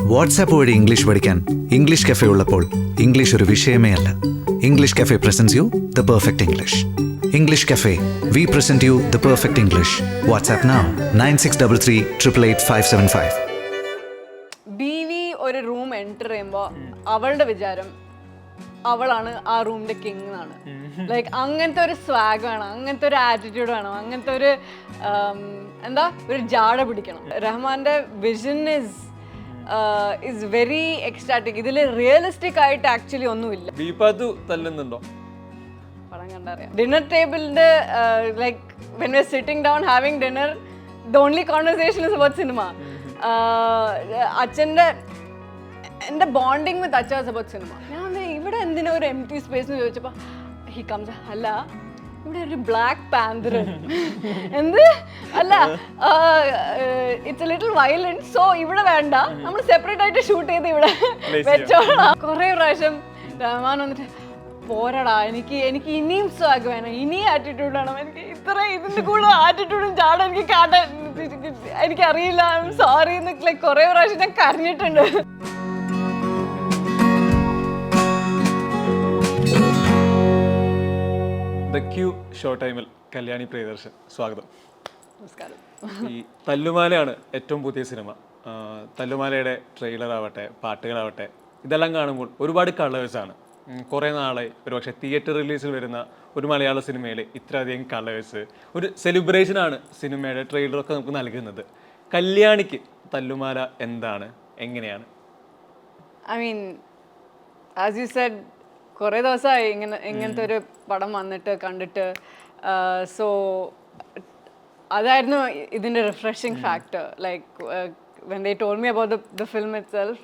WhatsApp വഴി English പഠിക്കാൻ English cafe ഉള്ളപ്പോൾ ഇംഗ്ലീഷ് ഒരു വിഷയമേ അല്ല. English cafe presents you the perfect English. English cafe, we present you the perfect English. WhatsApp now 9633 ബീവി ഒരു room enter ചെയ്യുമ്പോൾ അവളുടെ വിചാരം അവളാണ് ആ റൂമിന്റെ കിങ് എന്നാണ്. ലൈക്ക് അങ്ങനത്തെ ഒരു സ്വാഗ് വേണം, അങ്ങനത്തെ ഒരു ആറ്റിറ്റ്യൂഡ് വേണം, അങ്ങനത്തെ ഒരു എന്താ ഒരു ജാട പിടിക്കണം. റഹ്മാന്റെ വിഷൻ ഇസ് വെരി എക്സ്റ്റാറ്റിക്. ഇതിൽ റിയലിസ്റ്റിക് ആയിട്ട് ആക്ച്വലി ഒന്നുമില്ല. തല്ലുന്നുണ്ടോ? പടം കണ്ടറിയാം. ഡിന്നർ ടേബിളിന്റെ like when we are sitting down having dinner, the only conversation is about cinema. എൻ്റെ ബോണ്ടിങ് വിത്ത് അച്ഛ ഇസ് അബൌട്ട് സിനിമ. ഞാൻ ഇവിടെ എന്തിനാ ഒരു എംപ്റ്റി സ്പേസ് എന്ന് ചോദിച്ചപ്പോൾ ഹി കംസ്, അല്ല ഇവിടെ ഒരു ബ്ലാക്ക് പാന്തർ എന്ത് അല്ല, it's A little violent, so ഇവിടെ വേണ്ട, നമ്മൾ സെപ്പറേറ്റ് ആയിട്ട് ഷൂട്ട് ചെയ്ത് ഇവിടെ വെച്ചോളാം. കുറേ പ്രാവശ്യം റഹ്മാൻ വന്നിട്ട് പോരടാ, എനിക്ക് ഇനിയും സ്വാഗ് വേണം, ഇനിയും ആറ്റിറ്റ്യൂഡ് വേണം, എനിക്ക് ഇതിന്റെ കൂടുതൽ ആറ്റിറ്റ്യൂഡും ചാടും എനിക്ക് കാട്ടാൻ എനിക്കറിയില്ല, സോറി എന്നൊക്കെ കുറേ പ്രാവശ്യം ഞാൻ കരഞ്ഞിട്ടുണ്ട്. ദ ക്യൂ ഷോ ടൈമിൽ കല്യാണി പ്രിയദർശൻ, സ്വാഗതം. നമസ്കാരം. ഈ തല്ലുമാലയാണ് ഏറ്റവും പുതിയ സിനിമ. തല്ലുമാലയുടെ ട്രെയിലർ ആവട്ടെ, പാട്ടുകളാവട്ടെ, ഇതെല്ലാം കാണുമ്പോൾ ഒരുപാട് കളേഴ്സാണ്. കുറേ നാളായി ഒരുപക്ഷെ തിയേറ്റർ റിലീസിൽ വരുന്ന ഒരു മലയാള സിനിമയിൽ ഇത്രയധികം കളേഴ്സ്, ഒരു സെലിബ്രേഷനാണ് സിനിമയുടെ ട്രെയിലറൊക്കെ നമുക്ക് നൽകുന്നത്. കല്യാണിക്ക് തല്ലുമാല എന്താണ്, എങ്ങനെയാണ്? I mean as you said, കുറേ ദിവസമായി ഇങ്ങനത്തെ ഒരു പടം വന്നിട്ട് കണ്ടിട്ട്. സോ അതായിരുന്നു ഇതിൻ്റെ refreshing factor. Like when they told me about the film itself,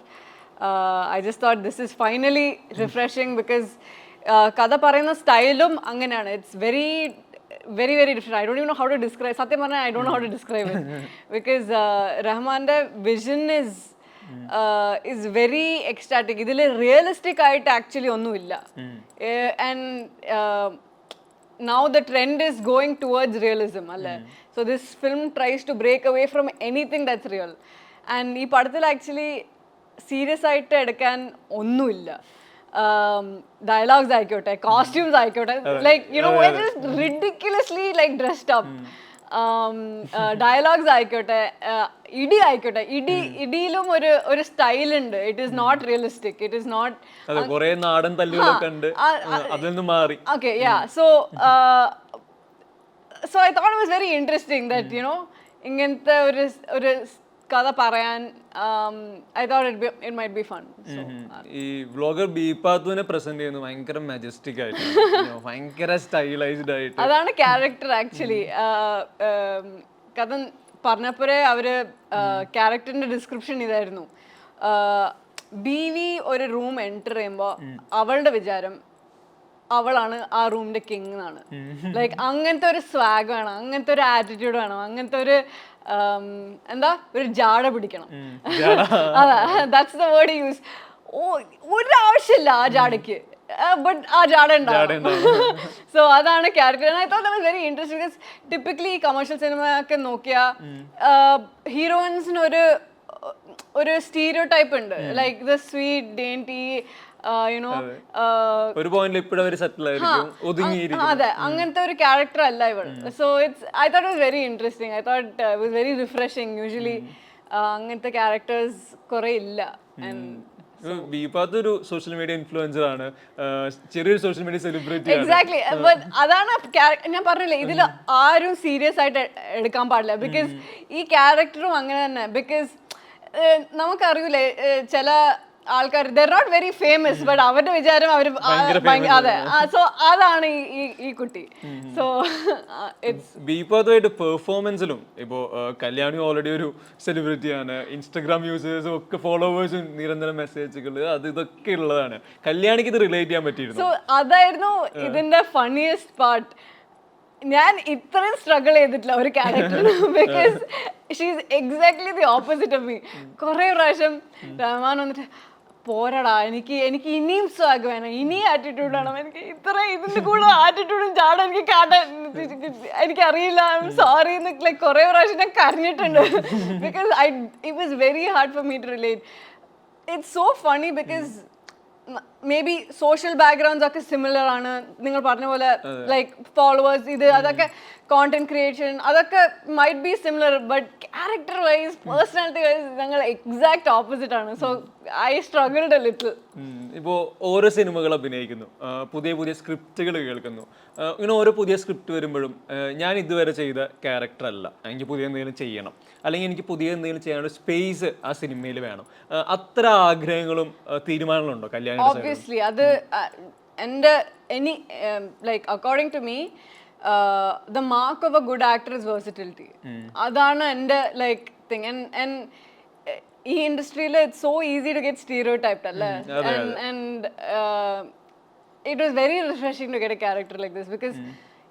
I just thought this is finally refreshing because കഥ പറയുന്ന സ്റ്റൈലും അങ്ങനെയാണ്. It's very different. I don't even know how to describe. സത്യം പറഞ്ഞാൽ I don't know how to describe it because റഹ്മാന്റെ vision is very ecstatic. ഇതിൽ realistic ആയിട്ട് actually ഒന്നുമില്ല. And now the trend is going towards realism, അല്ലേ? So this film tries to break away from anything that's real. And ഈ പടത്തിൽ actually serious ആയിട്ട് എടുക്കാൻ ഒന്നുമില്ല. ഡയലോഗ്സ് ആയിക്കോട്ടെ, കോസ്റ്റ്യൂംസ് ആയിക്കോട്ടെ, like you know it is ridiculously like dressed up. Dialogues ആയിക്കോട്ടെ, ഇടി ആയിക്കോട്ടെ, ഇടിയിലും ഒരു സ്റ്റൈൽ ഉണ്ട്. It is not realistic, it is not കുറേ നാടൻ തല്ലുകളൊക്കെ ഉണ്ട്, അതിൽ നിന്ന് മാറി. Okay, yeah. So I thought it was very interesting that you know ഇങ്ങനത്തെ ഒരു കഥ പറയാൻ. I thought it might be fun. So ഈ വ്ലോഗർ ബീപാത്തുവിനെ പ്രസന്റ് ചെയ്യുന്നത് ഭയങ്കര മജസ്റ്റിക് ആയിട്ട്, ഭയങ്കര സ്റ്റൈലൈസ്ഡ് ആയിട്ട്. അതാണ് ക്യാരക്ടർ ആക്ച്വലി. കഥ പറഞ്ഞപ്പോഴേ അവര് ക്യാരക്ടറിന്റെ ഡിസ്ക്രിപ്ഷൻ ഇതായിരുന്നു. ബീവി ഒരു റൂം എൻ്റർ ചെയ്യുമ്പോൾ അവളുടെ വിചാരം അവളാണ് ആ റൂമിന്റെ കിങ് എന്നാണ്. ലൈക്ക് അങ്ങനത്തെ ഒരു സ്വാഗ് വേണം, അങ്ങനത്തെ ഒരു ആറ്റിറ്റ്യൂഡ് വേണം, അങ്ങനത്തെ ഒരു എന്താ ഒരു ജാട പിടിക്കണം. That's the word use. ഒരു ആവശ്യമില്ല ആ ജാടയ്ക്ക്, ബട്ട് ആ ജാട ഉണ്ടാവും. സോ അതാണ് character. I thought that was very interesting because typically commercial cinema ഒക്കെ നോക്കിയാൽ ഹീറോയിൻസിന് ഒരു സ്റ്റീരിയോ ടൈപ്പ് ഉണ്ട്. ലൈക്ക് ദ സ്വീറ്റ് ഡേൻറ്റി, ഒരു പോയിന്റിൽ ഇപ്പോഴും അവർ സെറ്റിൽ ആയിരിക്കും, ഒതുങ്ങിയിരിക്കും. അതെ, അങ്ങനത്തെ ഒരു ക്യാരക്ടർ അല്ല ഇവൾ. So I thought it was very interesting. I thought it was very refreshing. Usually അങ്ങനത്തെ ക്യാരക്ടേഴ്സ് കുറെ ഇല്ല. ബീപാത്ത് ഒരു സോഷ്യൽ മീഡിയ ഇൻഫ്ലുവൻസർ ആണ്, ചെറിയൊരു സോഷ്യൽ മീഡിയ സെലിബ്രിറ്റി. എക്സാക്ട്ലി. അതാണ് ഞാൻ പറഞ്ഞില്ലേ, ഇതിൽ ആരും സീരിയസ് ആയിട്ട് എടുക്കാൻ പാടില്ല. ബിക്കോസ് ഈ ക്യാരക്ടറും അങ്ങനെ തന്നെ. ബിക്കോസ് നമുക്കറിയില്ലേ, ചില ആൾക്കാർ they're not very famous, but അവരുടെ വിചാരം അവർ അതെ. സോ അതാണ് ഈ കുട്ടി. സോ ബീപാത്തുമായിട്ട് പെർഫോമൻസിലും ഇപ്പോൾ കല്യാണി ഓൾറെഡി ഒരു സെലിബ്രിറ്റിയാണ്, ഇൻസ്റ്റഗ്രാം യൂസേഴ്സും ഒക്കെ ഫോളോവേഴ്സും നിരന്തരം മെസ്സേജുകൾ ഇതൊക്കെ ഉള്ളതാണ്. കല്യാണിക്ക് ഇത് റിലേറ്റ് ചെയ്യാൻ പറ്റിയിരുന്നു. സോ അതായിരുന്നു ഇതിന്റെ ഫണ്ണിയസ്റ്റ് പാർട്ട്. ഞാൻ ഇത്രയും സ്ട്രഗിൾ ചെയ്തിട്ടില്ല ഒരു ക്യാരക്ടറിന്. Because she is exactly the opposite of me. കുറേ പ്രാവശ്യം റഹ്മാൻ വന്നിട്ട് പോരടാ, എനിക്ക് ഇനിയും സ്വാഗ് വേണം, ഇനിയും ആറ്റിറ്റ്യൂഡ് വേണം, എനിക്ക് ഇതിന്റെ കൂടുതൽ ആറ്റിറ്റ്യൂഡും ചാടും എനിക്ക് കാട്ടാൻ എനിക്കറിയില്ല, സോറി എന്നൊക്കെ കുറേ പ്രാവശ്യം ഞാൻ കരഞ്ഞിട്ടുണ്ട്. Because it was very hard for me to relate. it's so funny because maybe social backgrounds ഒക്കെ similar ആണ്. നിങ്ങൾ പറഞ്ഞ പോലെ like followers ഇത് അതൊക്കെ content creation അതൊക്കെ might be similar, but character wise personality wise ഞങ്ങൾ exact opposite ആണ്. So I struggled a little. ഇപ്പോൾ ഓരോ സിനിമകൾ അഭിനയിക്കുന്നു, പുതിയ പുതിയ സ്ക്രിപ്റ്റുകൾ കേൾക്കുന്നു, ഇങ്ങനെ ഓരോ പുതിയ സ്ക്രിപ്റ്റ് വരുമ്പോഴും ഞാൻ ഇതുവരെ ചെയ്ത ക്യാരക്ടർ അല്ല, എനിക്ക് പുതിയ എന്തെങ്കിലും ചെയ്യണം, അല്ലെങ്കിൽ എനിക്ക് പുതിയ എന്തെങ്കിലും ചെയ്യാനുള്ള സ്പേസ് ആ സിനിമയിൽ വേണം, അത്ര ആഗ്രഹങ്ങളും തീരുമാനങ്ങളുണ്ടോ കല്യാണി? Obviously അത് എൻ്റെ any like according to me the mark of a good actor is versatility. അതാണ് എൻ്റെ like thing. And ഈ ഇൻഡസ്ട്രിയിൽ it's so easy to get stereotyped അല്ലേ, and it was very refreshing to get a character like this because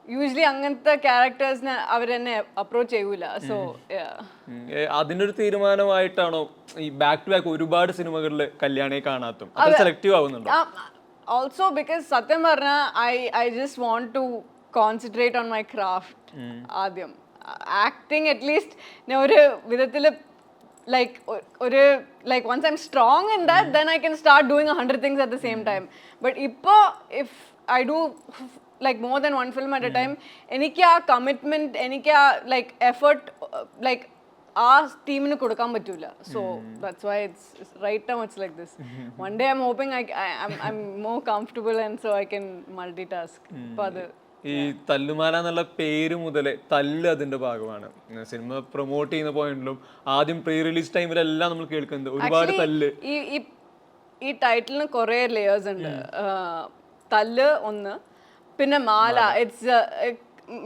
usually അങ്ങനത്തെ ക്യാരക്ടേഴ്സിനെ അവരെന്നെ approach ചെയ്യൂല. So അതിൻ്റെ ഒരു തീരുമാനമായിട്ടാണോ ഈ ബാക്ക് ടു ബാക്ക് ഒരുപാട് സിനിമകളിൽ കല്യാണിയെ കാണാത്തും അത് സെലക്റ്റീവ് ആവുന്നുണ്ടോ? ഓൾസോ ബിക്കോസ് സത്യം പറഞ്ഞാൽ I just want to concentrate on my craft. ആദ്യം ആക്ടിങ് അറ്റ്ലീസ്റ്റ് ഞാൻ ഒരു വിധത്തിൽ like once I'm strong in that, then I can start doing 100 things at the same time. But if I do like more than one film at a time, എനിക്ക് ആ commitment, എനിക്ക് ആ like effort like ആ ടീമിന് കൊടുക്കാൻ പറ്റൂല. So that's why it's right now it's like this. One day I'm hoping I'm more comfortable and so I can multitask. But ഈ തല്ലുമാല എന്നുള്ള പേര് മുതലേ തല്ല് അതിന്റെ ഭാഗമാണ്. സിനിമ പ്രൊമോട്ട് ചെയ്യുന്ന പോയിന്റിലും ആദ്യം പ്രീ റിലീസ് ടൈമിലെല്ലാം നമ്മൾ കേൾക്കുന്നത് ഒരുപാട് തല്ല്. ഈ ടൈറ്റിലിന് കുറേ ലേയേഴ്സ് ഉണ്ട്. തല്ല് ഒന്ന്, പിന്നെ മാല. ഇറ്റ്സ്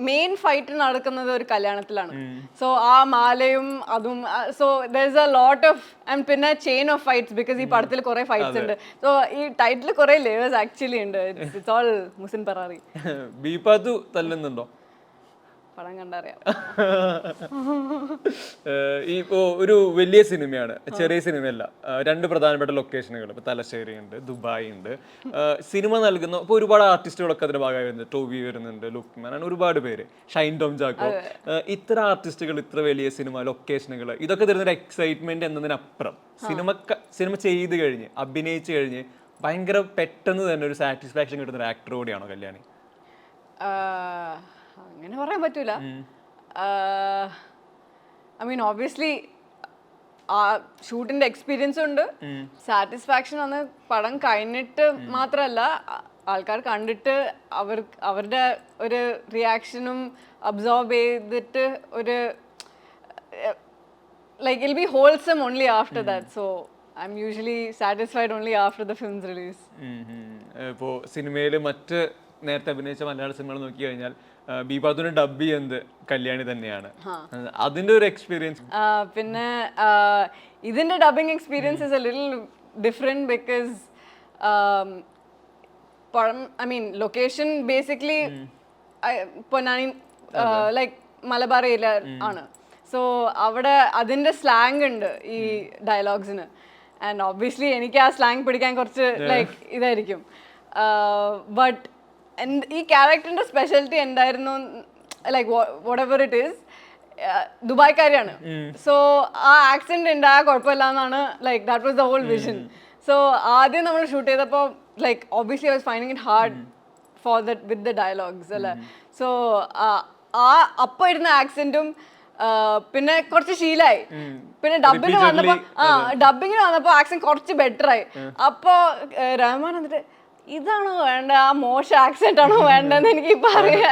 മെയിൻ ഫൈറ്റ് നടക്കുന്നത് ഒരു കല്യാണത്തിലാണ്. സോ ആ മാലയും അതും, so there is a lot of and പിന്നെ ചെയിൻ ഓഫ് ഫൈറ്റ്സ് ബിക്കോസ് ഈ പടത്തിൽ കുറെ ഫൈറ്റ്സ് ഉണ്ട്. സോ ഈ ടൈറ്റിൽ കുറെ ലേയേഴ്സ് ആക്ച്വലി ഉണ്ട്. ഇറ്റ്സ് ഓൾ മുസിൻ പറാറി. ബീപാത്തു തല്ലുന്നുണ്ടോ? പടം കണ്ടറിയാം. ഇപ്പോ ഒരു വലിയ സിനിമയാണ്, ചെറിയ സിനിമയല്ല. രണ്ട് പ്രധാനപ്പെട്ട ലൊക്കേഷനുകൾ, ഇപ്പൊ തലശ്ശേരി ഉണ്ട്, ദുബായ് ഉണ്ട്. സിനിമ നൽകുന്ന ഇപ്പൊ ഒരുപാട് ആർട്ടിസ്റ്റുകളൊക്കെ അതിന്റെ ഭാഗമായി വരുന്നുണ്ട്. ടോബി വരുന്നുണ്ട്, ലുക്മാൻ, അങ്ങനെ ഒരുപാട് പേര്, ഷൈൻ ടോം ചാക്കോ. ഇത്ര ആർട്ടിസ്റ്റുകൾ, ഇത്ര വലിയ സിനിമ ലൊക്കേഷനുകൾ, ഇതൊക്കെ തരുന്നൊരു എക്സൈറ്റ്മെന്റ് എന്നതിനപ്പുറം സിനിമ ചെയ്ത് കഴിഞ്ഞ് അഭിനയിച്ചു കഴിഞ്ഞ് ഭയങ്കര പെട്ടെന്ന് തന്നെ ഒരു സാറ്റിസ്ഫാക്ഷൻ കിട്ടുന്ന ഒരു ആക്ടർ കൂടിയാണോ കല്യാണി? അങ്ങനെ പറയാൻ പറ്റൂല. ഐ മീൻ ഒബ്വിയസ്ലി ആ ഷൂട്ടിന്റെ എക്സ്പീരിയൻസ് ഉണ്ട്, സാറ്റിസ്ഫാക്ഷൻ വന്ന് പടം കഴിഞ്ഞിട്ട് മാത്രമല്ല, ആൾക്കാർ കണ്ടിട്ട് അവരുടെ ഒരു റിയാക്ഷനും അബ്സോർബ് ചെയ്തിട്ട് ഒരു ലൈക്ക് ഇൽ B wholesome only after that. So I M usually satisfied only after the films release. ഇപ്പോൾ സിനിമയിൽ മറ്റ് നേരത്തെ അഭിനയിച്ച മലയാള സിനിമകൾ നോക്കി കഴിഞ്ഞാൽ ബീപാത്തുവിനെ ഡബ് ചെയ്യുന്നത് കല്യാണി തന്നെയാണ്. അതിന്റെ ഒരു എക്സ്പീരിയൻസ്? പിന്നെ ഇതിന്റെ dubbing experience is A little different because I mean location basically Ponnani like Malabar area ആണ്. സോ അവിടെ അതിന്റെ സ്ലാങ് ഉണ്ട് ഈ ഡയലോഗ്സിന്. ആൻഡ് ഒബ്വിയസ്ലി എനിക്ക് ആ സ്ലാങ് പിടിക്കാൻ കുറച്ച് ലൈക്ക് ഇതായിരിക്കും. ബട്ട് ഈ ക്യാരക്ടറിന്റെ സ്പെഷ്യാലിറ്റി എന്തായിരുന്നു, like whatever it is, ദുബായ്ക്കാരിയാണ്. സോ ആ ആക്സെന്റ് ഉണ്ടായ കുഴപ്പമില്ല എന്നാണ്, like that was the whole vision. So ആദ്യം നമ്മൾ ഷൂട്ട് ചെയ്തപ്പോൾ like obviously I was finding it hard for that with the dialogues അല്ലേ. സോ ആ അപ്പം ഇരുന്ന ആക്സെന്റും പിന്നെ കുറച്ച് ശീലായി. പിന്നെ ഡബിങ്ങിന് വന്നപ്പോ ആക്സെന്റ് കുറച്ച് ബെറ്റർ ആയി. അപ്പോ റഹ്മാൻ എന്നിട്ട് ഇതാണോ വേണ്ട, ആ മോശം ആക്സെന്റ് ആണോ വേണ്ടെന്ന് എനിക്ക് പറയാം.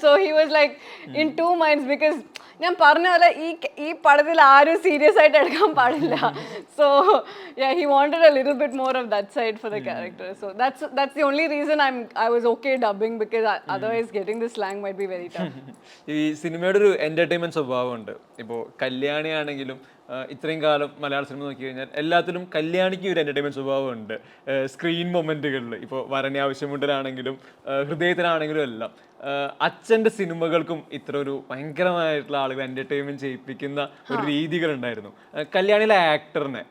So he was like in two minds because ഞാൻ പറഞ്ഞ പോലെ ഈ പടത്തിൽ ആരും സീരിയസ് ആയിട്ട് എടുക്കാൻ പാടില്ല. So he wanted A little bit more of that side for the character. So that's the only reason I was okay dubbing because otherwise getting the slang might be very tough. ഈ സിനിമയുടെ ഒരു entertainment സ്വഭാവമുണ്ട്. ഇപ്പോൾ കല്യാണി ആണെങ്കിലും ഇത്രയും കാലം മലയാള cinema നോക്കി കഴിഞ്ഞാൽ എല്ലാത്തിലും കല്യാണിക്ക് ഒരു എന്റർടൈൻമെന്റ് സ്വഭാവമുണ്ട്. സ്ക്രീൻ മൊമെന്റുകളിൽ ഇപ്പോൾ വരണി ആവശ്യമുണ്ടനാണെങ്കിലും ഹൃദയത്തിനാണെങ്കിലും എല്ലാം അച്ഛൻ്റെ സിനിമകൾക്കും ഇത്ര ഒരു ഭയങ്കരമായിട്ടുള്ള ആളുകൾ എന്റർടൈൻമെന്റ് ചെയ്യിപ്പിക്കുന്ന ഒരു രീതികളുണ്ടായിരുന്നു. കല്യാണിയിലെ ആക്ടറിനെ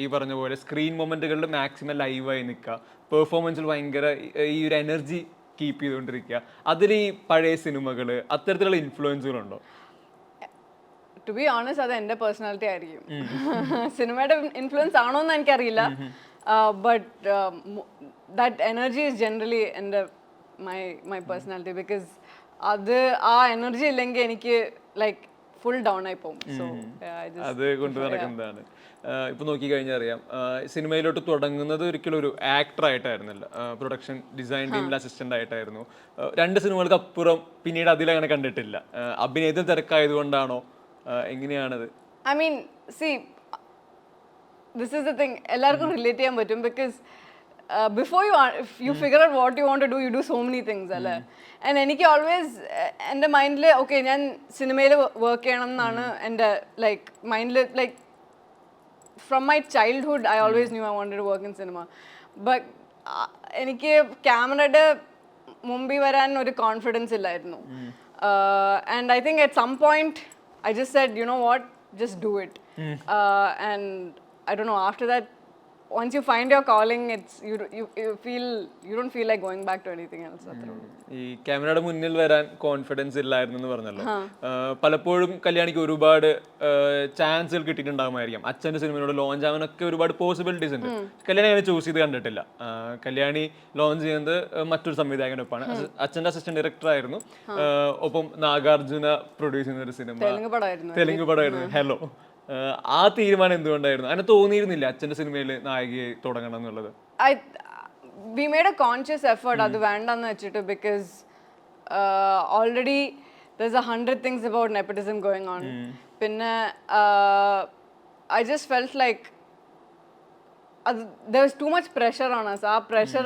ഈ പറഞ്ഞ പോലെ സ്ക്രീൻ മൊമെന്റുകളിൽ മാക്സിമം ലൈവായി നിൽക്കുക, പെർഫോമൻസിൽ ഭയങ്കര ഈ ഒരു എനർജി കീപ്പ് ചെയ്തുകൊണ്ടിരിക്കുക, അതിൽ ഈ പഴയ സിനിമകൾ അത്തരത്തിലുള്ള ഇൻഫ്ലുവൻസുകളുണ്ടോ? ടു ബി ഓണസ്റ്റ് അത് എൻ്റെ പേഴ്സണാലിറ്റി ആയിരിക്കും. സിനിമയുടെ ഇൻഫ്ലുവൻസ് ആണോ എന്ന് എനിക്കറിയില്ല. But that energy is generally എൻ്റെ മൈ പേഴ്സണാലിറ്റി. ബിക്കോസ് അത് ആ എനർജി ഇല്ലെങ്കിൽ എനിക്ക് ലൈക്ക് ഫുൾ ഡൗൺ ആയി പോകും. സോ അത് കൊണ്ട് നടക്കുന്നതാണ്. ഇപ്പൊ നോക്കി കഴിഞ്ഞാൽ അറിയാം, സിനിമയിലോട്ട് തുടങ്ങുന്നത് ഒരിക്കലും ഒരു ആക്ടർ ആയിട്ടായിരുന്നില്ല, പ്രൊഡക്ഷൻ ഡിസൈൻ ടീമിൽ അസിസ്റ്റന്റ് ആയിട്ടായിരുന്നു. 2 സിനിമകൾക്ക് അപ്പുറം പിന്നീട് അതിലങ്ങനെ കണ്ടിട്ടില്ല. അഭിനയത്തിൽ തിരക്കായതുകൊണ്ടാണോ, എങ്ങനെയാണത്? I mean see this is the thing, എല്ലാവർക്കും റിലേറ്റ് ചെയ്യാൻ പറ്റും. Because before you figure out what you want to do, you do so many things അല്ലേ. ആൻഡ് എനിക്ക് ഓൾവേസ് എൻ്റെ മൈൻഡിൽ ഓക്കെ ഞാൻ സിനിമയിൽ വർക്ക് ചെയ്യണം എന്നാണ് എൻ്റെ ലൈക്ക് മൈൻഡിൽ. Like from my childhood I always knew I wanted to work in cinema. But എനിക്ക് ക്യാമറയുടെ മുമ്പിൽ വരാൻ ഒരു കോൺഫിഡൻസ് ഇല്ലായിരുന്നു. And I think at some point I just said, you know what, just do it. And I don't know, after that, once you find your calling, it's you don't feel like going back to anything else. ഈ ക്യാമറയുടെ മുന്നിൽ വരാൻ confidence ഇല്ലായിരുന്നു എന്ന് പറഞ്ഞല്ലോ. പലപ്പോഴും കല്യാണിക്ക് ഒരുപാട് ചാൻസുകൾ കിട്ടിയിട്ടുണ്ടാകുമായിരിക്കാം. അച്ഛൻ്റെ സിനിമയോട് ലോഞ്ച് ആവാനൊക്കെ ഒരുപാട് പോസിബിലിറ്റീസ് ഉണ്ട്. കല്യാണി അങ്ങനെ ചൂസ് ചെയ്ത് കണ്ടിട്ടില്ല. കല്യാണി ലോഞ്ച് ചെയ്യുന്നത് മറ്റൊരു സംവിധായകനൊപ്പമാണ്. അച്ഛൻ്റെ അസിസ്റ്റന്റ് ഡയറക്ടർ ആയിരുന്നു. ഒപ്പം നാഗാർജുന പ്രൊഡ്യൂസ് ചെയ്യുന്ന ഒരു സിനിമ, തെലുങ്ക് പടമായിരുന്നു ഹലോ. ആ തീരുമാനം എന്തുകൊണ്ടായിരുന്നു? അങ്ങനെ തോന്നിയിരുന്നില്ല അച്ഛൻ്റെ സിനിമയിൽ നായികയായി തുടങ്ങണം എന്നുള്ളത്? We made a conscious effort അത് വേണ്ടെന്ന് വെച്ചിട്ട്. Because already there's 100 things about nepotism going on. പിന്നെ I just felt like there was too much pressure on us. ആ പ്രഷർ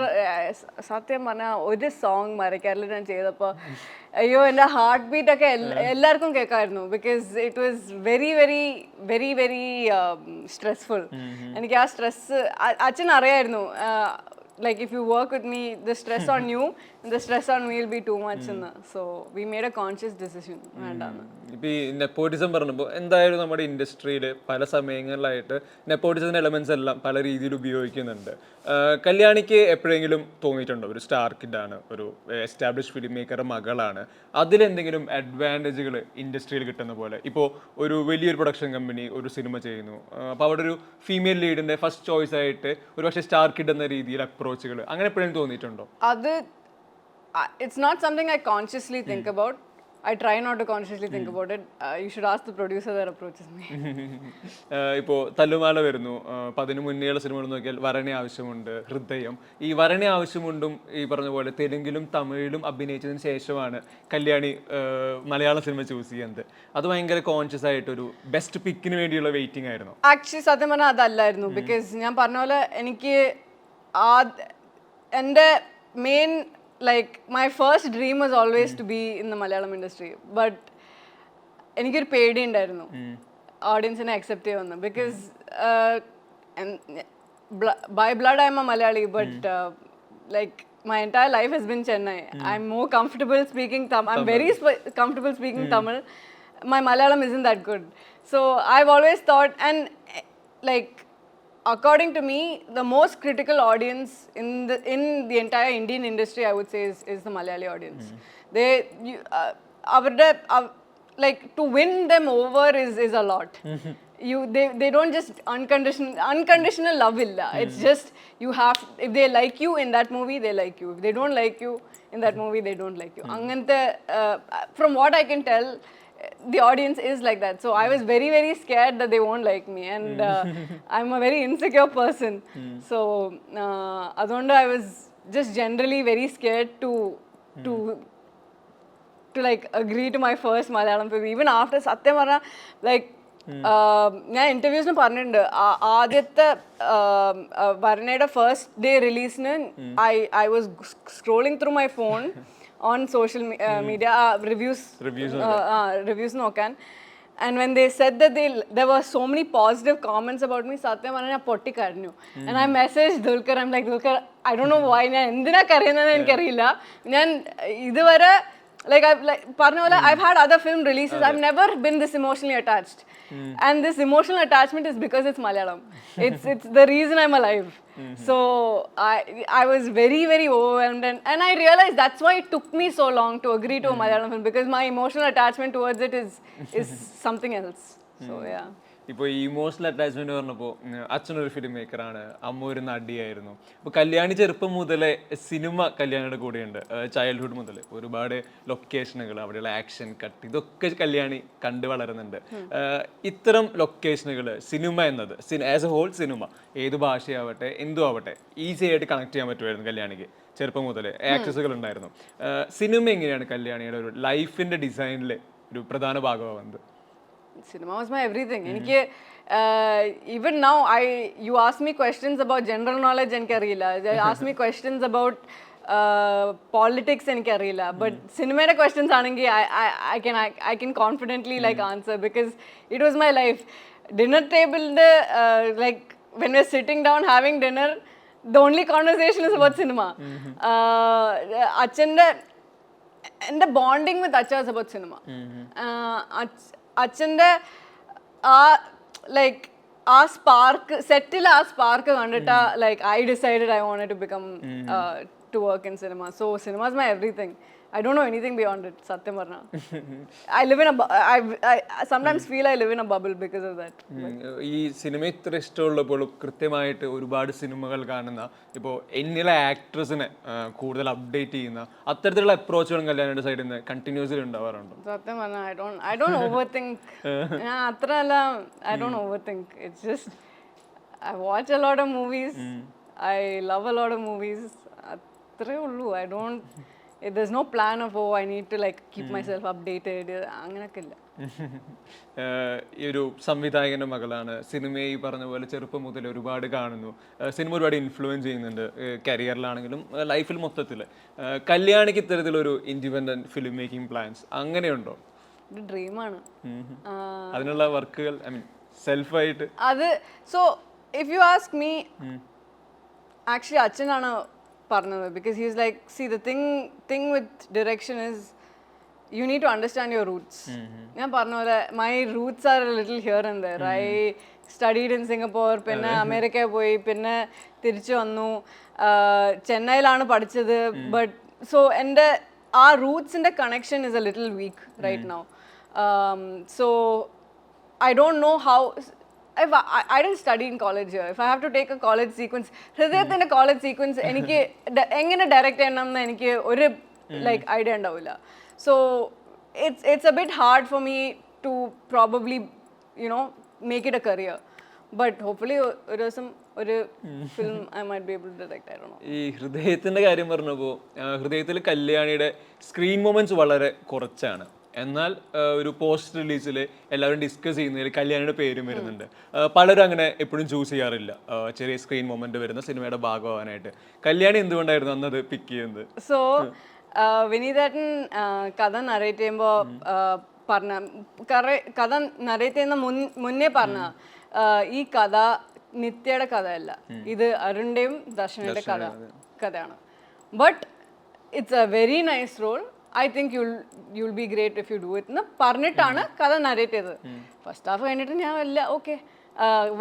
സത്യം പറഞ്ഞാൽ ഒരു സോങ് മരക്കാരിൽ ഞാൻ ചെയ്തപ്പോൾ അയ്യോ എൻ്റെ ഹാർട്ട് ബീറ്റ് ഒക്കെ എല്ലാവർക്കും കേൾക്കാമായിരുന്നു. Because it was very very very very stressful. എനിക്ക് ആ സ്ട്രെസ് അച്ഛൻ അറിയായിരുന്നു. Like if you work with me, the stress on you and the stress on me will be too much. So we made a conscious decision. ഇപ്പം ഈ nepotism പറഞ്ഞപ്പോൾ എന്തായാലും നമ്മുടെ ഇൻഡസ്ട്രിയിൽ പല സമയങ്ങളിലായിട്ട് നെപ്പോട്ടിസം എലമെന്റ്സ് എല്ലാം പല രീതിയിൽ ഉപയോഗിക്കുന്നുണ്ട്. കല്യാണിക്ക് എപ്പോഴെങ്കിലും തോന്നിയിട്ടുണ്ടോ ഒരു സ്റ്റാർ കിഡാണ്, ഒരു എസ്റ്റാബ്ലിഷ് ഫിലിം മേക്കറുടെ മകളാണ്, അതിലെന്തെങ്കിലും അഡ്വാൻറ്റേജുകൾ ഇൻഡസ്ട്രിയിൽ കിട്ടുന്ന പോലെ? ഇപ്പോൾ ഒരു വലിയൊരു പ്രൊഡക്ഷൻ കമ്പനി ഒരു സിനിമ ചെയ്യുന്നു, അപ്പോൾ അവിടെ ഒരു ഫീമെയിൽ ലീഡിൻ്റെ ഫസ്റ്റ് ചോയ്സ് ആയിട്ട് ഒരു പക്ഷേ സ്റ്റാർ കിഡ് എന്ന രീതിയിൽ അപ്രോച്ചുകൾ അങ്ങനെ എപ്പോഴും തോന്നിയിട്ടുണ്ടോ? അത് it's not something I consciously think about. I try not to consciously think about it. You should ask the producer that approaches me. ഇപ്പോൾ തല്ലുമാല വരുന്നു. അപ്പോൾ അതിന് മുന്നേയുള്ള സിനിമകൾ നോക്കിയാൽ വരണി ആവശ്യമുണ്ട്, ഹൃദയം. ഈ വരണി ആവശ്യമുണ്ടും ഈ പറഞ്ഞ പോലെ തെലുങ്കിലും തമിഴിലും അഭിനയിച്ചതിന് ശേഷമാണ് കല്യാണി മലയാള സിനിമ ചൂസ് ചെയ്യുന്നത്. അത് ഭയങ്കര കോൺഷ്യസ് ആയിട്ടൊരു ബെസ്റ്റ് പിക്കിന് വേണ്ടിയുള്ള വെയിറ്റിംഗ് ആയിരുന്നു? ആക്ച്വലി സത്യം പറഞ്ഞാൽ അതല്ലായിരുന്നു. ബിക്കോസ് ഞാൻ പറഞ്ഞ പോലെ എനിക്ക് എൻ്റെ main like my first dream was always to be in the Malayalam industry, but എനിക്കൊരു പേടി ഉണ്ടായിരുന്നു ഓഡിയൻസിനെ അക്സെപ്റ്റ് ചെയ്യുമെന്ന്. Because by blood I'm a Malayali, but like my entire life has been Chennai. I'm more comfortable speaking Tamil. I'm very comfortable speaking Tamil. My Malayalam isn't that good. So I've always thought, and like according to me, the most critical audience in the entire Indian industry, I would say, is the Malayali audience. Like to win them over is a lot. They don't just unconditional love illa. It's just you have, if they like you in that movie, they like you. If they don't like you in that movie, they don't like you. Angante from what I can tell, the audience is like that. So I was very very scared that they won't like me, and I'm a very insecure person. So adonda I was just generally very scared to like agree to my first Malayalam film. Even after satyam parna like ഞാൻ ഇന്റർവ്യൂസിന് പറഞ്ഞിട്ടുണ്ട്, ആദ്യത്തെ വരണയുടെ first day റിലീസിന് I was scrolling through my phone on social media reviews നോക്കാൻ. And when they said that there were so many positive comments about me, satyam പറഞ്ഞാൽ ഞാൻ പൊട്ടിക്കരഞ്ഞു. And I messaged Dulquer. I'm like, Dulquer, I don't know why, ഞാൻ എന്തിനാ കരയുന്നതെന്ന് എനിക്കറിയില്ല. ഞാൻ ഇതുവരെ like I've had other film releases. I've never been this emotionally attached, and this emotional attachment is because it's Malayalam. It's the reason I'm alive. So I was very, very overwhelmed, and I realized that's why it took me so long to agree to a Malayalam film, because my emotional attachment towards it is something else. So yeah. ഇപ്പോൾ ഈ emotional attachment പറഞ്ഞപ്പോൾ അച്ഛനൊരു film മേക്കറാണ്, അമ്മ ഒരു നടിയായിരുന്നു. ഇപ്പോൾ കല്യാണി ചെറുപ്പം മുതലേ cinema കല്യാണിയുടെ കൂടെയുണ്ട്. ചൈൽഡ്ഹുഡ് മുതൽ ഒരുപാട് ലൊക്കേഷനുകൾ, അവിടെയുള്ള ആക്ഷൻ കട്ട്, ഇതൊക്കെ കല്യാണി കണ്ടു വളരുന്നുണ്ട്. ഇത്തരം ലൊക്കേഷനുകൾ, സിനിമ എന്നത് ആസ് എ ഹോൾ സിനിമ, ഏത് ഭാഷയാവട്ടെ എന്തും ആവട്ടെ ഈസി ആയിട്ട് കണക്ട് ചെയ്യാൻ പറ്റുമായിരുന്നു കല്യാണിക്ക് ചെറുപ്പം മുതലേ. ആക്സസുകൾ ഉണ്ടായിരുന്നു. സിനിമ എങ്ങനെയാണ് കല്യാണിയുടെ ഒരു ലൈഫിന്റെ ഡിസൈനിൽ ഒരു പ്രധാന ഭാഗമാവുന്നത്? Cinema was my everything. Even now, you ask me questions about general knowledge and karila. Ask me questions about politics and karila. But cinema questions anangi, I can confidently like answer, because it was my life. Dinner table, like when we're sitting down having dinner, the only conversation is about cinema. And the bonding with Acha is about cinema. അച്ഛൻ്റെ ആ spark, സെറ്റിൽ ആ spark കണ്ടിട്ടാ I decided I wanted to become to work in cinema. So cinema is my everything. I don't know anything beyond it, satyam parna. I sometimes feel I live in a bubble because of that. ഈ cinema ഇത്ര ഇഷ്ടമുള്ളപ്പോൾ കൃത്യമായിട്ട് ഒരുപാട് സിനിമകൾ കാണുന്ന, ഇപ്പോൾ എന്നിലെ ആക്ട്രസിനെ കൂടുതൽ update ചെയ്യുന്ന അത്തരത്തിലുള്ള അപ്രോച്ചുകളും കല്യാണിയുടെ സൈഡിൽ നിന്ന് കണ്ടിന്യൂസ്ലി ഉണ്ടാവാറുണ്ടോ? സത്യം പറഞ്ഞാൽ I don't overthink. ഞാൻ അത്രയല്ല, I don't overthink. It's just I watch a lot of movies. I love a lot of movies. അത്രേ ഉള്ളൂ. I don't, there's no plan of I need to keep myself updated. അങ്ങനെയൊക്കെ ഇല്ല. ഈ ഒരു സംവിധായകന്റെ മകളാണ്. സിനിമയെ ഈ പറഞ്ഞ പോലെ ചെറുപ്പം മുതൽ ഒരുപാട് കാണുന്നു. സിനിമ ഒരുപാട് ഇൻഫ്ലുവൻസ് ചെയ്യുന്നുണ്ട്, കരിയറിലാണെങ്കിലും ലൈഫിൽ മൊത്തത്തിൽ. കല്യാണിക്ക് ഇത്തരത്തിലൊരു ഇൻഡിപെൻഡന്റ് ഫിലിം മേക്കിംഗ് പ്ലാൻസ് അങ്ങനെയുണ്ടോ? ഒരു ഡ്രീമാണ്. അതിനുള്ള വർക്കുകൾ സെൽഫായിട്ട് അത്. So if you ask me, actually അച്ഛനാണ് പറഞ്ഞത്, because he's like, see, the thing with direction is you need to understand your roots. ഞാൻ പറഞ്ഞ പോലെ my roots are a little here and there. I studied in Singapore, പിന്നെ America പോയി, പിന്നെ തിരിച്ചു വന്നു, ചെന്നൈയിലാണ് പഠിച്ചത്. ബട്ട് സോ എൻ്റെ ആ റൂട്ട്സിൻ്റെ connection is a little weak right now. So I don't know how. I didn't study in college here. If I have to take a college sequence, ഹൃദയത്തിൻ്റെ college sequence എനിക്ക് എങ്ങനെ ഡയറക്റ്റ് ചെയ്യണം എന്ന് എനിക്ക് ഒരു idea ഉണ്ടാവില്ല. So it's a bit hard for me to probably make it a career. But hopefully ഒരു ദിവസം ഒരു film I might be able to direct. I don't know. ഈ ഹൃദയത്തിൻ്റെ കാര്യം പറഞ്ഞപ്പോൾ, ഹൃദയത്തിൽ കല്യാണിയുടെ സ്ക്രീൻ മൊമെന്റ്സ് വളരെ കുറച്ചാണ്. എന്നാൽ ഒരു പോസ്റ്റ് റിലീസിൽ എല്ലാവരും ഡിസ്കസ് ചെയ്യുന്നതിൽ കല്യാണിയുടെ പേരും വരുന്നുണ്ട്. പലരും അങ്ങനെ എപ്പോഴും ചൂസ് ചെയ്യാറില്ല ചെറിയ സ്ക്രീൻ മൊമെന്റ് വരുന്ന സിനിമയുടെ ഭാഗമാവാനായിട്ട്. കല്യാണി എന്തുകൊണ്ടായിരുന്നു അന്നത് പിക്ക് ചെയ്യുന്നത്? സോ വിനീതേട്ടൻ കഥ നറേറ്റ് ചെയ്യുമ്പോൾ പറഞ്ഞ, കഥ നറേറ്റ് ചെയ്യുന്ന മുന്നേ പറഞ്ഞ, ഈ കഥ നിത്യയുടെ കഥയല്ല, ഇത് അരുണിന്റെയും ദർശനയുടെ കഥയാണ്. But it's a very nice role. I think you'll be great if you do it എന്ന് പറഞ്ഞിട്ടാണ് കഥ നരേറ്റ് ചെയ്തത്. ഫസ്റ്റ് ഹാഫ് കഴിഞ്ഞിട്ട് ഞാൻ വല്ല ഓക്കെ,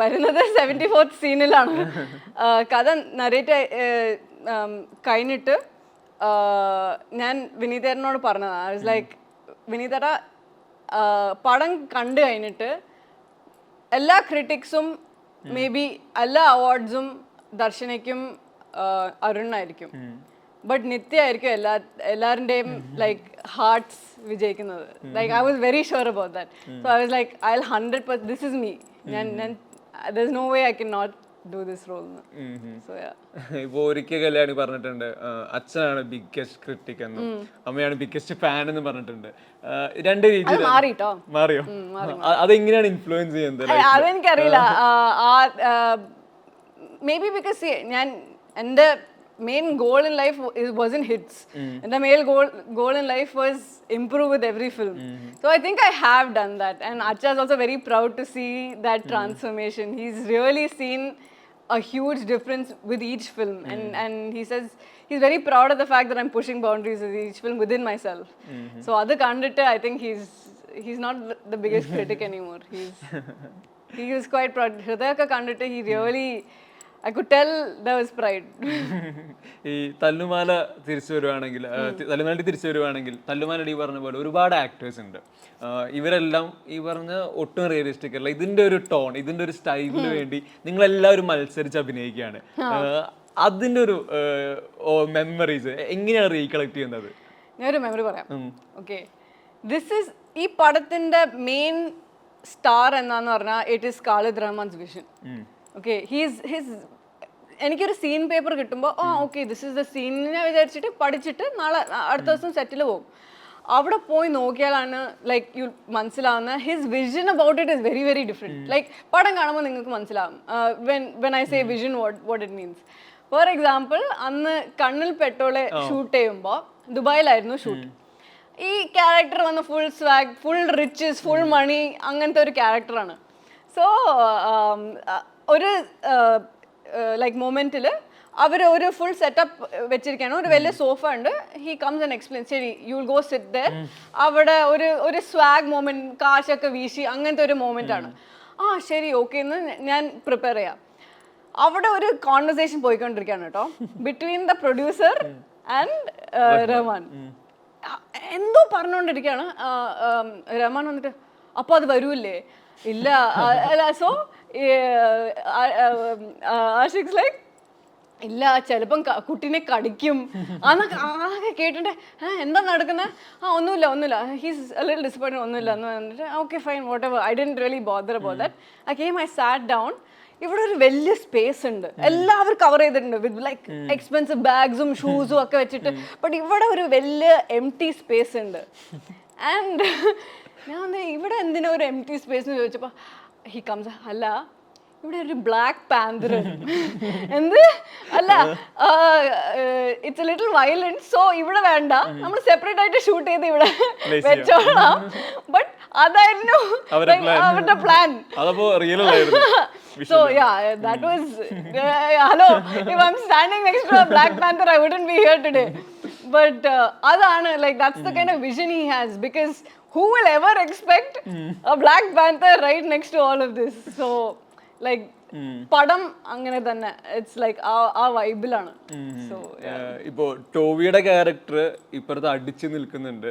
വരുന്നത് 74th സീനിലാണ്. കഥ നരേറ്റ് കഴിഞ്ഞിട്ട് ഞാൻ വിനീതേട്ടനോട് പറഞ്ഞതാണ്. I was like, വിനീതേട്ട, പടം കണ്ടു കഴിഞ്ഞിട്ട് എല്ലാ ക്രിറ്റിക്സും മേ ബി എല്ലാ അവാർഡ്സും ദർശനയ്ക്കും അരുണിനായിരിക്കും, ബട്ട് നിത്യ ആയിരിക്കും എല്ലാവരുടെയും ഹാർട്ട്സ് വിജയിക്കുന്നത്. I was very sure about that. So I was like, I'll 100%, this is me. There's no way I cannot do this role. So yeah. ഇപ്പോൾ ഒരിക്കൽ കല്യാണി പറഞ്ഞിട്ടുണ്ട്, അച്ഛനാണ് ബിഗ്ഗസ്റ്റ് ക്രിട്ടിക് എന്നും അമ്മയാണ് ബിഗ്ഗസ്റ്റ് ഫാൻ എന്നും പറഞ്ഞിട്ടുണ്ട്. രണ്ട് രീതിയിൽ മാറിയോ? അതെങ്ങനെയാണ് ഇൻഫ്ലുവൻസ് ചെയ്യുന്നത്? അതെനിക്കറിയില്ല. മേ ബി ബിക്കോസ് ഞാൻ എൻ്റെ main goal in life wasn't hits, and the main goal in life was improve with every film. So I think I have done that, and Acha is also very proud to see that transformation. He's really seen a huge difference with each film. And he says he's very proud of the fact that I'm pushing boundaries with each film within myself. So other kanditte, I think he's not the biggest critic anymore. He was quite proud. Hridayaka kanditte, he really, I could tell there was pride. ഈ തല്ലുമാല തിരിച്ചു വരുവാണെങ്കിൽ തല്ലുമാല തിരിച്ചു വരുവാണെങ്കിൽ തല്ലുമാലയുടെ ഈ പറഞ്ഞ പോലെ ഒരുപാട് actors ഉണ്ട്. ഇവരെല്ലാം ഈ പറഞ്ഞ ഒട്ടും റിയലിസ്റ്റിക് അല്ല. ഇതിന്റെ ഒരു ടോൺ, ഇതിന്റെ ഒരു സ്റ്റൈലിന് വേണ്ടി നിങ്ങളെല്ലാവരും മത്സരിച്ച് അഭിനയിക്കുകയാണ്. അതിന്റെ ഒരു മെമ്മറീസ് എങ്ങനെയാണ് റീകളക്ട് ചെയ്യുന്നത്? ഞാനൊരു മെമ്മറി പറയാം. ഓക്കെ, ഈ പടത്തിന്റെ മെയിൻ സ്റ്റാർ എന്നാന്ന് പറഞ്ഞാൽ it is Khalid Rahman's vision. Okay, എനിക്കൊരു സീൻ പേപ്പർ കിട്ടുമ്പോൾ ഓക്കെ ദിസ് ഇസ് ദ സീനിനെ വിചാരിച്ചിട്ട് പഠിച്ചിട്ട് നാളെ അടുത്ത ദിവസം സെറ്റിൽ പോകും. അവിടെ പോയി നോക്കിയാലാണ് ലൈക്ക് യു മനസ്സിലാവുന്ന his vision about it is very very different. Like പടം കാണുമ്പോൾ നിങ്ങൾക്ക് മനസ്സിലാവും when I say vision what it means. For example, അന്ന് കണ്ണിൽ പെട്ടോളെ ഷൂട്ട് ചെയ്യുമ്പോൾ ദുബായിലായിരുന്നു ഷൂട്ട്. ഈ ക്യാരക്ടർ വന്ന് full swag, full riches, full മണി, അങ്ങനത്തെ ഒരു ക്യാരക്ടറാണ്. സോ ഒരു ലൈക്ക് മൊമെന്റിൽ അവർ ഒരു ഫുൾ സെറ്റപ്പ് വെച്ചിരിക്കുകയാണ്. ഒരു വലിയ സോഫ ഉണ്ട്. ഹി കംസ് ആൻഡ് എക്സ്പ്ലെയിൻ, ശരി you will go sit there. അവിടെ ഒരു സ്വാഗ് മൊമെന്റ്, കാശൊക്കെ വീശി, അങ്ങനത്തെ ഒരു മൊമെന്റ് ആണ്. ശരി ഓക്കെ എന്ന് ഞാൻ പ്രിപ്പയർ ചെയ്യാം. അവിടെ ഒരു കോൺവെർസേഷൻ പോയിക്കൊണ്ടിരിക്കുകയാണ് കേട്ടോ, between the producer and Rahman. എന്തോ പറഞ്ഞുകൊണ്ടിരിക്കുകയാണ്. റഹ്മാൻ വന്നിട്ട് അപ്പോൾ അത് വരൂല്ലേ? ഇല്ല. സോ ആഷിഖ് ലൈക്ക് ഇല്ല, ചിലപ്പം കുട്ടീനെ കടിക്കും എന്നൊക്കെ ആകെ കേട്ടിട്ട് എന്താ നടക്കുന്നത്? ഒന്നുമില്ല, ഹീസ് എ ലിറ്റിൽ ഡിസപ്പോയിന്റഡ്, ഒന്നുമില്ല എന്ന് പറഞ്ഞിട്ട് okay fine what ever. I didn't really bother about that. I came, I sat down. ഇവിടെ ഒരു വലിയ സ്പേസ് ഉണ്ട്, എല്ലാവരും കവർ ചെയ്തിട്ടുണ്ട് വിത്ത് ലൈക്ക് എക്സ്പെൻസീവ് ബാഗ്സും ഷൂസും ഒക്കെ വെച്ചിട്ട്. ബട്ട് ഇവിടെ ഒരു വലിയ എംപ്റ്റി സ്പേസ് ഉണ്ട്. ആൻഡ് ഞാൻ ഇവിടെ എന്തിനാ ഒരു എംപ്റ്റി സ്പേസ് എന്ന് ചോദിച്ചപ്പോൾ ഹി കംസ്, അല്ല ഇവിടെ ഒരു ബ്ലാക്ക് പാന്തർ എന്ത് അല്ല, it's A little violent, so ഇവിടെ വേണ്ട, നമ്മൾ സെപ്പറേറ്റ് ആയിട്ട് ഷൂട്ട് ചെയ്ത് ഇവിടെ വെച്ചോളാം. ബട്ട് അതായിരുന്നു അവരുടെ plan. So yeah, that was hello, if I'm standing next to a Black Panther I wouldn't be here today. But adana, like that's the kind of vision he has, because who will ever expect a Black Panther right next to all of this? So like പടം അങ്ങനെ തന്നെ it's like ആ വൈബിലാണ്. So ഇപ്പോ ടോവിയുടെ character ഇപ്പുറത്ത് അടിച്ചു നിൽക്കുന്നുണ്ട്,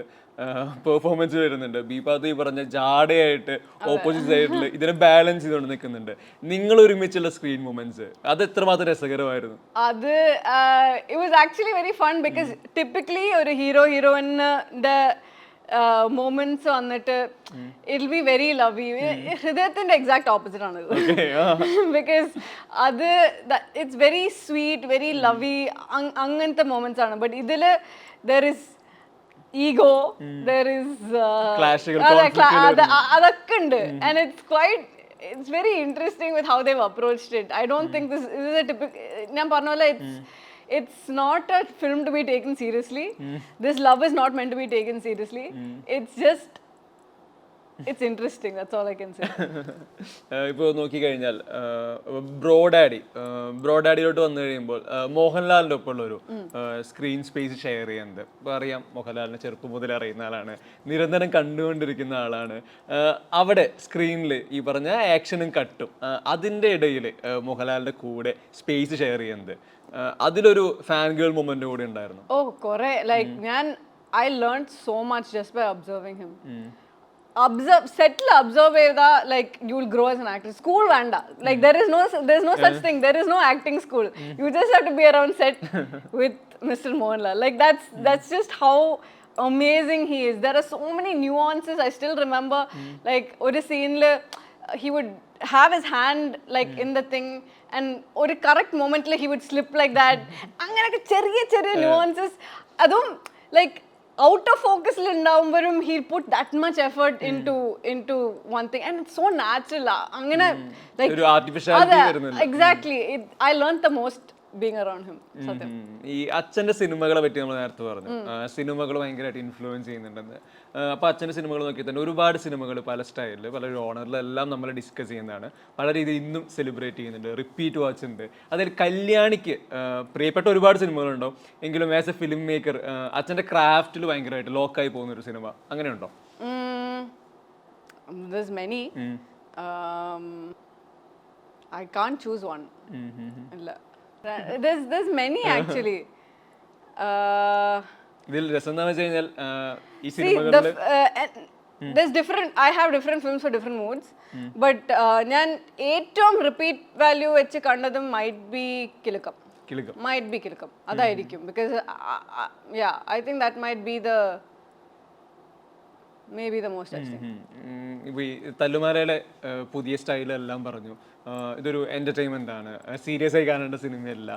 performance വരുന്നുണ്ട്. ബീപാത്ത് ഈ പറഞ്ഞ ജാടയായിട്ട് ഓപ്പോസിറ്റ് സൈഡിൽ ഇതിനെ ബാലൻസ് ചെയ്തുകൊണ്ട് നിൽക്കുന്നുണ്ട്. നിങ്ങൾ ഒരുമിച്ചുള്ള സ്ക്രീൻ മൊമെന്റ്സ് അത് എത്രമാത്രം രസകരമായിരുന്നു? അത് it was actually very fun, because typically ഒരു ഹീറോയിന്റെ moments വന്നിട്ട് ഇറ്റ് ബി വെരി ലവി. ഹൃദയത്തിന്റെ എക്സാക്ട് ഓപ്പോസിറ്റ് ആണ് ബിക്കോസ് അത് ഇറ്റ്സ് വെരി സ്വീറ്റ്, വെരി ലവി, അങ്ങനത്തെ മൊമെന്റ്സ് ആണ്. ബട്ട് ഇതില് there is ego, there is അതൊക്കെ ഉണ്ട്. And it's very interesting with how they've approached it. I don't think this is a typical, ഞാൻ പറഞ്ഞ പോലെ it's not a film to be taken seriously. This love is not meant to be taken seriously. It's interesting, that's all I can say. ഇപ്പോൾ നോക്കിക്കഴിഞ്ഞാൽ ബ്രോഡാഡിയിലോട്ട് വന്നു കഴിയുമ്പോൾ മോഹൻലാലിൻ്റെ ഒപ്പമുള്ളൊരു screen space share ചെയ്യുന്നത്. ഇപ്പോൾ അറിയാം, മോഹൻലാലിനെ ചെറുപ്പം മുതൽ അറിയുന്ന ആളാണ്, നിരന്തരം കണ്ടുകൊണ്ടിരിക്കുന്ന ആളാണ്. അവിടെ സ്ക്രീനിൽ ഈ പറഞ്ഞ ആക്ഷനും കട്ടും അതിൻ്റെ ഇടയിൽ മോഹൻലാലിൻ്റെ കൂടെ സ്പേസ് ഷെയർ ചെയ്യുന്നത്, അതിലൊരു ഫാൻ ഗേൾ മൊമെന്റ് കൂടി ഉണ്ടായിരുന്നു. കുറെ like I learned so much just by observing him. Settle observe ചെയ്താ like you will grow as an actor. School വേണ്ട, like there is no such thing, there is no acting school. You just have to be around set with Mr. Mohanlal. Like that's just how amazing he is. There are so many nuances. I still remember like ഒരു സീനിൽ he would have his hand like in the thing and ഒരു correct momentൽ he would slip like that. അങ്ങനെയൊക്കെ ചെറിയ nuances, അതും like out of focus ഉണ്ടാവുമ്പോഴും he'll put that much effort into one thing and it's so natural. അങ്ങനെ like ഒരു artificiality വരുന്നില്ല. Exactly. I learned the most being around him. Satyam. ഈ അച്ഛൻ്റെ സിനിമകളെ പറ്റി നമ്മൾ നേരത്തെ പറഞ്ഞു, സിനിമകൾ ഭയങ്കരമായിട്ട് ഇൻഫ്ലുവൻസ് ചെയ്യുന്നുണ്ടെന്ന്. അപ്പോൾ അച്ഛൻ്റെ സിനിമകൾ നോക്കി തന്നെ ഒരുപാട് സിനിമകൾ പല സ്റ്റൈലിൽ പല ജോണറിലെല്ലാം നമ്മൾ ഡിസ്കസ് ചെയ്യുന്നതാണ്. പല രീതിയിൽ ഇന്നും സെലിബ്രേറ്റ് ചെയ്യുന്നുണ്ട്, റിപ്പീറ്റ് വാച്ച് ഉണ്ട്. അതിൽ കല്യാണിക്ക് പ്രിയപ്പെട്ട ഒരുപാട് സിനിമകളുണ്ടാവും, എങ്കിലും ആസ് എ ഫിലിം മേക്കർ അച്ഛൻ്റെ ക്രാഫ്റ്റിൽ ഭയങ്കരമായിട്ട് ലോക്കായി പോകുന്ന ഒരു സിനിമ അങ്ങനെയുണ്ടോ? There's many. I can't choose one. There's many actually. ഇതിൽ രസം എന്താണെന്ന് വെച്ച് കഴിഞ്ഞാൽ ഈ See, സിനിമകളിൽ there's different. I have different films for different moods. But ഞാൻ ഏറ്റവും റിപ്പീറ്റ് വാല്യൂ വെച്ച് കണ്ടതും might be Kilukkam. Might be Kilukkam. അതായിരിക്കും. Because yeah, I think that might be maybe the most touching. ഇപ്പോൾ ഈ തല്ലുമാലയുടെ പുതിയ സ്റ്റൈലെല്ലാം പറഞ്ഞു, ഇതൊരു എൻ്റർടൈൻമെൻ്റ് ആണ്, സീരിയസ് ആയി കാണേണ്ട സിനിമയല്ല.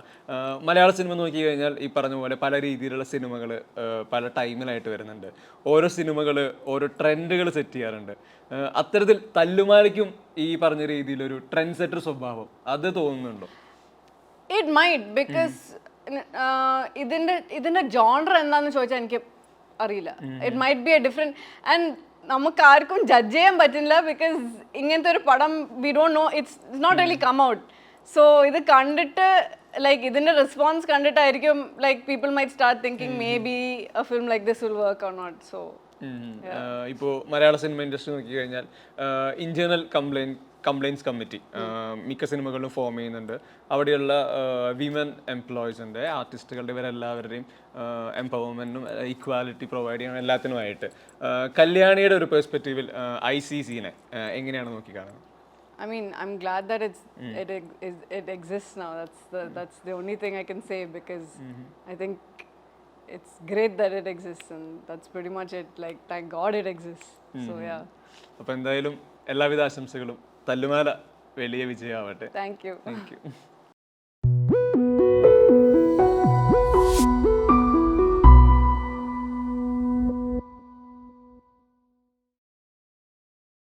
മലയാള സിനിമ നോക്കി കഴിഞ്ഞാൽ ഈ പറഞ്ഞ പോലെ പല രീതിയിലുള്ള സിനിമകൾ പല ടൈമിലായിട്ട് വരുന്നുണ്ട്. ഓരോ സിനിമകൾ ഓരോ ട്രെൻഡുകൾ സെറ്റ് ചെയ്യാറുണ്ട്. അത്തരത്തിൽ തല്ലുമാലയ്ക്കും ഈ പറഞ്ഞ രീതിയിലൊരു ട്രെൻഡ് സെറ്റർ സ്വഭാവം അത് തോന്നുന്നുണ്ടോ? It might, because ഇതിന്റെ ജോണർ എന്താണെന്ന് ചോദിച്ചാൽ എനിക്ക് അറിയില്ല. It might be a different, and നമുക്ക് ആർക്കും ജഡ്ജ് ചെയ്യാൻ പറ്റില്ല, ബിക്കോസ് ഇങ്ങനത്തെ ഒരു പടം we don't know, it's not really come out. So ഇത് കണ്ടിട്ട് ലൈക്ക് ഇതിന്റെ റെസ്പോൺസ് കണ്ടിട്ടായിരിക്കും like people might start thinking maybe a film like this will work or not. So ഇപ്പോൾ മലയാള സിനിമ ഇൻഡസ്ട്രി നോക്കി കഴിഞ്ഞാൽ ഇന്റേണൽ കംപ്ലൈൻറ്റ്സ് കമ്മിറ്റി മിക്ക സിനിമകളിലും form ചെയ്യുന്നുണ്ട്. അവിടെയുള്ള വിമൻ എംപ്ലോയീസിൻ്റെ ആർട്ടിസ്റ്റുകളുടെ ഇവരെല്ലാവരുടെയും എംപവർമെൻറ്റും ഈക്വാലിറ്റി പ്രൊവൈഡ് ചെയ്യണം എല്ലാത്തിനുമായിട്ട്. കല്യാണിയുടെ ഒരു പെർസ്പെക്റ്റീവിൽ ICC-നെ എങ്ങനെയാണ് നോക്കി കാണുന്നത്? I mean, I'm glad that it exists now. That's the only thing I can say, because I think it's great that it exists, and that's pretty much it. Like, thank God it exists. So yeah. അപ്പോൾ എന്തായാലും എല്ലാവിധ ആശംസകളും. തല്ലുമാല വലിയ വിജയമാവട്ടെ. Thank you. Thank you.